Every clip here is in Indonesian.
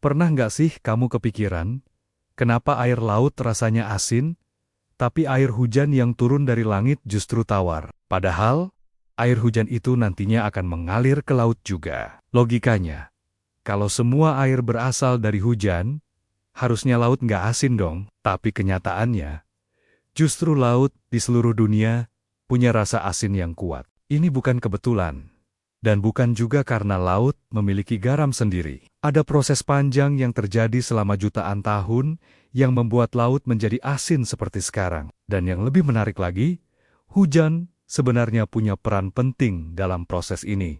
Pernah nggak sih kamu kepikiran, kenapa air laut rasanya asin, tapi air hujan yang turun dari langit justru tawar? Padahal, air hujan itu nantinya akan mengalir ke laut juga. Logikanya, kalau semua air berasal dari hujan, harusnya laut nggak asin dong. Tapi kenyataannya, justru laut di seluruh dunia punya rasa asin yang kuat. Ini bukan kebetulan. Dan bukan juga karena laut memiliki garam sendiri. Ada proses panjang yang terjadi selama jutaan tahun yang membuat laut menjadi asin seperti sekarang. Dan yang lebih menarik lagi, hujan sebenarnya punya peran penting dalam proses ini.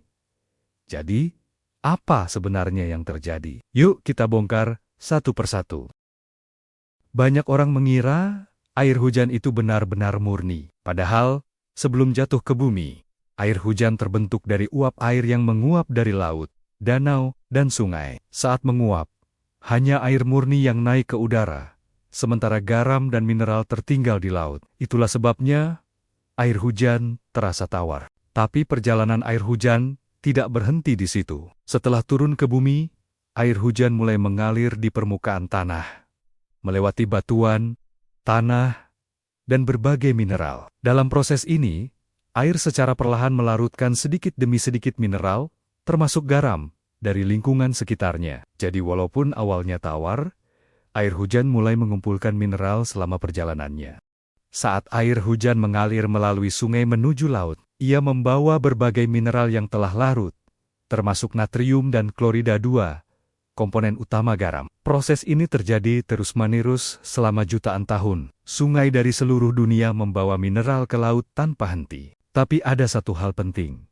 Jadi, apa sebenarnya yang terjadi? Yuk kita bongkar satu persatu. Banyak orang mengira air hujan itu benar-benar murni. Padahal, sebelum jatuh ke bumi, air hujan terbentuk dari uap air yang menguap dari laut, danau, dan sungai. Saat menguap, hanya air murni yang naik ke udara, sementara garam dan mineral tertinggal di laut. Itulah sebabnya air hujan terasa tawar. Tapi perjalanan air hujan tidak berhenti di situ. Setelah turun ke bumi, air hujan mulai mengalir di permukaan tanah, melewati batuan, tanah, dan berbagai mineral. Dalam proses ini, air secara perlahan melarutkan sedikit demi sedikit mineral, termasuk garam, dari lingkungan sekitarnya. Jadi walaupun awalnya tawar, air hujan mulai mengumpulkan mineral selama perjalanannya. Saat air hujan mengalir melalui sungai menuju laut, ia membawa berbagai mineral yang telah larut, termasuk natrium dan klorida 2, komponen utama garam. Proses ini terjadi terus-menerus selama jutaan tahun. Sungai dari seluruh dunia membawa mineral ke laut tanpa henti. Tapi ada satu hal penting.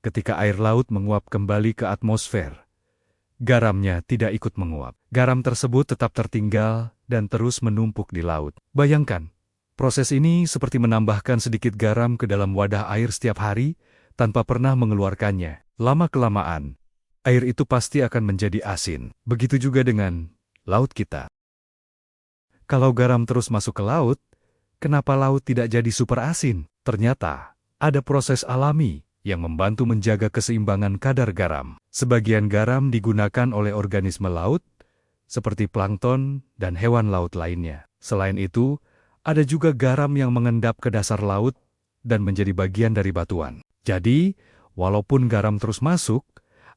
Ketika air laut menguap kembali ke atmosfer, garamnya tidak ikut menguap. Garam tersebut tetap tertinggal dan terus menumpuk di laut. Bayangkan, proses ini seperti menambahkan sedikit garam ke dalam wadah air setiap hari tanpa pernah mengeluarkannya. Lama-kelamaan, air itu pasti akan menjadi asin. Begitu juga dengan laut kita. Kalau garam terus masuk ke laut, kenapa laut tidak jadi super asin? Ternyata, ada proses alami yang membantu menjaga keseimbangan kadar garam. Sebagian garam digunakan oleh organisme laut, seperti plankton dan hewan laut lainnya. Selain itu, ada juga garam yang mengendap ke dasar laut dan menjadi bagian dari batuan. Jadi, walaupun garam terus masuk,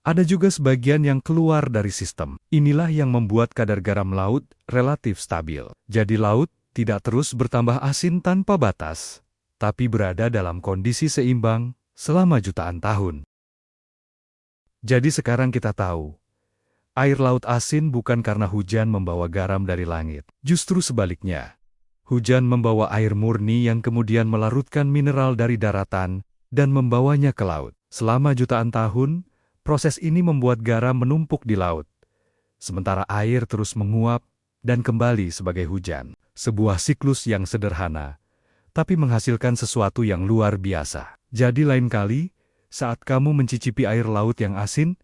ada juga sebagian yang keluar dari sistem. Inilah yang membuat kadar garam laut relatif stabil. Jadi laut tidak terus bertambah asin tanpa batas, tapi berada dalam kondisi seimbang selama jutaan tahun. Jadi sekarang kita tahu, air laut asin bukan karena hujan membawa garam dari langit. Justru sebaliknya, hujan membawa air murni yang kemudian melarutkan mineral dari daratan dan membawanya ke laut. Selama jutaan tahun, proses ini membuat garam menumpuk di laut, sementara air terus menguap dan kembali sebagai hujan. Sebuah siklus yang sederhana, tapi menghasilkan sesuatu yang luar biasa. Jadi lain kali, saat kamu mencicipi air laut yang asin,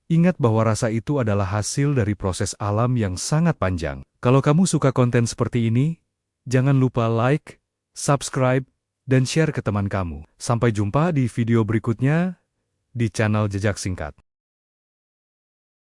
ingat bahwa rasa itu adalah hasil dari proses alam yang sangat panjang. Kalau kamu suka konten seperti ini, jangan lupa like, subscribe, dan share ke teman kamu. Sampai jumpa di video berikutnya di channel Jejak Singkat.